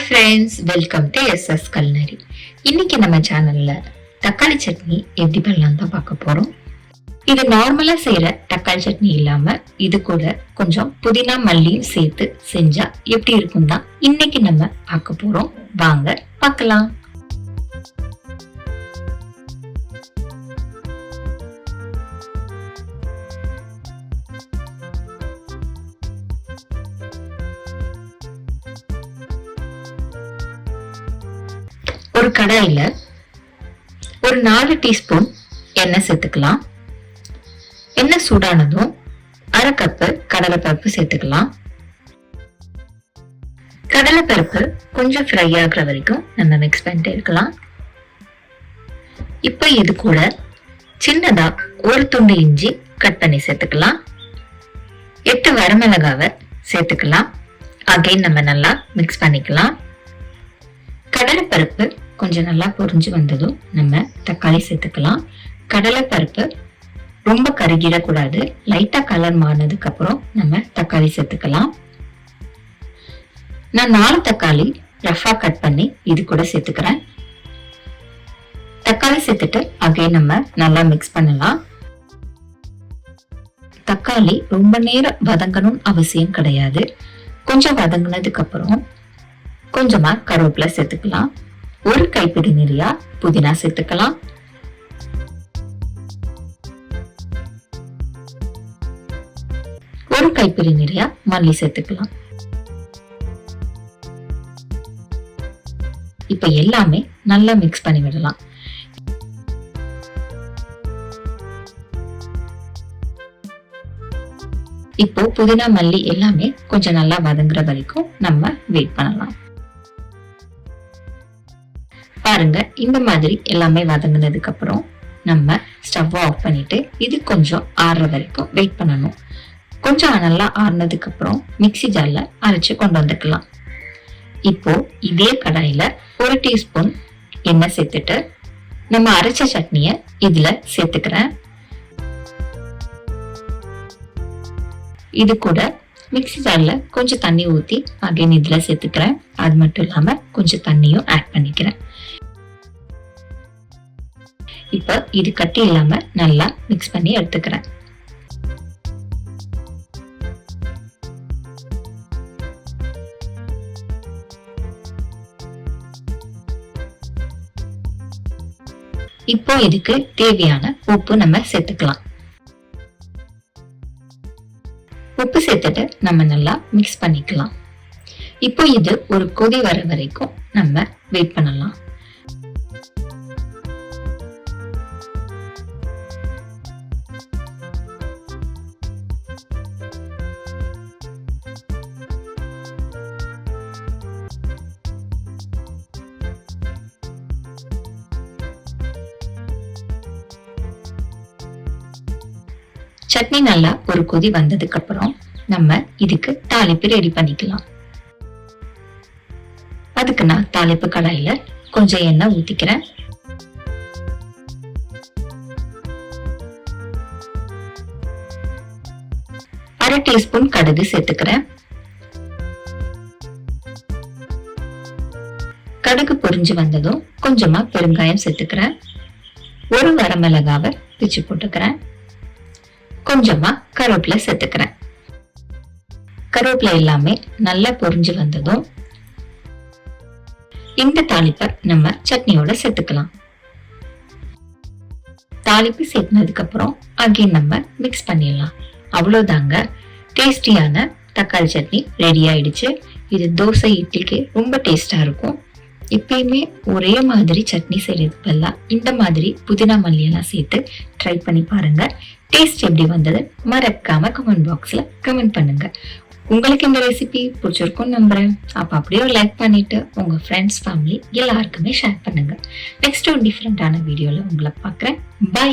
Friends, welcome to SS culinary. இன்னைக்கு நம்ம சேனல்ல தக்காளி சட்னி எப்படி பண்ணலாம் தான் பார்க்க போறோம். இது நார்மலா செய்யற தக்காளி சட்னி இல்லாம இது கூட கொஞ்சம் புதினா மல்லியும் சேர்த்து செஞ்சா எப்படி இருக்கும் தான் இன்னைக்கு நம்ம பார்க்க போறோம். வாங்க பார்க்கலாம். ஒரு கடாயில ஒரு 4 டீஸ்பூன் எண்ணெய் சேர்த்துக்கலாம். எண்ணெய் சூடானதும் 1/2 கப்பு கடலைப்பருப்பு சேர்த்துக்கலாம். கடலைப்பருப்பு கொஞ்சம் ஃப்ரை ஆகுற வரைக்கும் நம்ம மிக்ஸ் பண்ணிட்டு இருக்கலாம். இப்ப இது கூட சின்னதா ஒரு துண்டு இஞ்சி கட் பண்ணி சேர்த்துக்கலாம். 8 வரமிளகாவை சேர்த்துக்கலாம். அகைன் நம்ம நல்லா மிக்ஸ் பண்ணிக்கலாம். கடலைப்பருப்பு கொஞ்சம் நல்லா பொரிஞ்சு வந்ததும் நம்ம தக்காளி சேர்த்துக்கலாம். கடலைப்பருப்பு ரொம்ப கருகிடக்கூடாது. லைட்டா கலர் மாறினதுக்கு அப்புறம் நம்ம தக்காளி சேர்த்துக்கலாம். நான் 4 தக்காளி ரஃபா கட் பண்ணி இது கூட சேர்த்துக்கிறேன். தக்காளி சேர்த்துட்டு அகைன் நம்ம நல்லா மிக்ஸ் பண்ணலாம். தக்காளி ரொம்ப நேரம் வதங்கணும்னு அவசியம் கிடையாது. கொஞ்சம் வதங்கினதுக்கு அப்புறம் கொஞ்சமா கருவேப்பிலை சேர்த்துக்கலாம். ஒரு கைப்பிடி நிறைய புதினா சேர்த்துக்கலாம். ஒரு கைப்பிடி நிறைய மல்லி சேர்த்துக்கலாம். இப்ப எல்லாமே நல்லா மிக்ஸ் பண்ணி விடலாம். இப்போ புதினா மல்லி எல்லாமே கொஞ்சம் நல்லா வதங்குற வரைக்கும் நம்ம வெயிட் பண்ணலாம். பாருங்க, இந்த மாதிரி எல்லாமே வதங்கினதுக்கு அப்புறம் நம்ம ஸ்டவ் ஆஃப் பண்ணிட்டு இது கொஞ்சம் ஆறுற வரைக்கும் வெயிட் பண்ணணும். கொஞ்சம் நல்லா ஆறுனதுக்கு அப்புறம் மிக்ஸி ஜார்ல அரைச்சு கொண்டு வந்துக்கலாம். இப்போ இதே கடாயில 1 டீஸ்பூன் எண்ணெய் சேர்த்துட்டு நம்ம அரைச்ச சட்னிய இதுல சேர்த்துக்கிறேன். இது கூட மிக்ஸி ஜார்ல கொஞ்சம் தண்ணி ஊத்தி அகைன் இதுல சேர்த்துக்கிறேன். அது மட்டும் இல்லாம கொஞ்சம் தண்ணியும் ஆட் பண்ணிக்கிறேன். இப்ப இது கட்டி இல்லாம நல்லா மிக்ஸ் பண்ணி எடுத்துக்கிறேன். இப்போ இதுக்கு தேவையான உப்பு நம்ம சேர்த்துக்கலாம். உப்பு சேர்த்துட்டு நம்ம நல்லா மிக்ஸ் பண்ணிக்கலாம். இப்போ இது ஒரு கொதி வர வரைக்கும் நம்ம வெயிட் பண்ணலாம். சட்னி நல்லா ஒரு கொதி வந்ததுக்கு அப்புறம் நம்ம இதுக்கு தாளிப்பு ரெடி பண்ணிக்கலாம். அதுக்கு நான் தாளிப்பு கடாயில கொஞ்சம் எண்ணெய் ஊத்திக்கிறேன். அரை டீஸ்பூன் கடுகு சேர்த்துக்கிறேன். கடுகு பொரிஞ்சு வந்ததும் கொஞ்சமா பெருங்காயம் சேர்த்துக்கிறேன். ஒரு வரமிளகாவை பிச்சு போட்டுக்கிறேன். கொஞ்சமா கருவேப்பிலை சேர்த்துக்கிறேன். கருவேப்பிலை எல்லாமே நல்லா பொரிஞ்சு வந்ததும் இந்த தாளிப்பை நம்ம சட்னியோட சேர்த்துக்கலாம். தாளிப்பு சேர்த்ததுக்கு அப்புறம் அகைன் நம்ம மிக்ஸ் பண்ணிடலாம். அவ்வளவுதாங்க, டேஸ்டியான தக்காளி சட்னி ரெடி ஆயிடுச்சு. இது தோசை இட்லிக்கு ரொம்ப டேஸ்டா இருக்கும். எப்பயுமே ஒரே மாதிரி சட்னி செய்யறதுக்கு பதிலா இந்த மாதிரி புதினா மல்லி எல்லாம் சேர்த்து ட்ரை பண்ணி பாருங்க. டேஸ்ட் எப்படி வந்தது மறக்காம கமெண்ட் பாக்ஸ்ல கமெண்ட் பண்ணுங்க. உங்களுக்கு இந்த ரெசிபி பிடிச்சிருக்கும் நம்புறேன். அப்ப அப்படியே ஒரு லைக் பண்ணிட்டு உங்க ஃப்ரெண்ட்ஸ் ஃபேமிலி எல்லாருக்குமே ஷேர் பண்ணுங்க. நெக்ஸ்ட் ஒரு டிஃப்ரெண்டான வீடியோல உங்களை பார்க்குறேன். பை.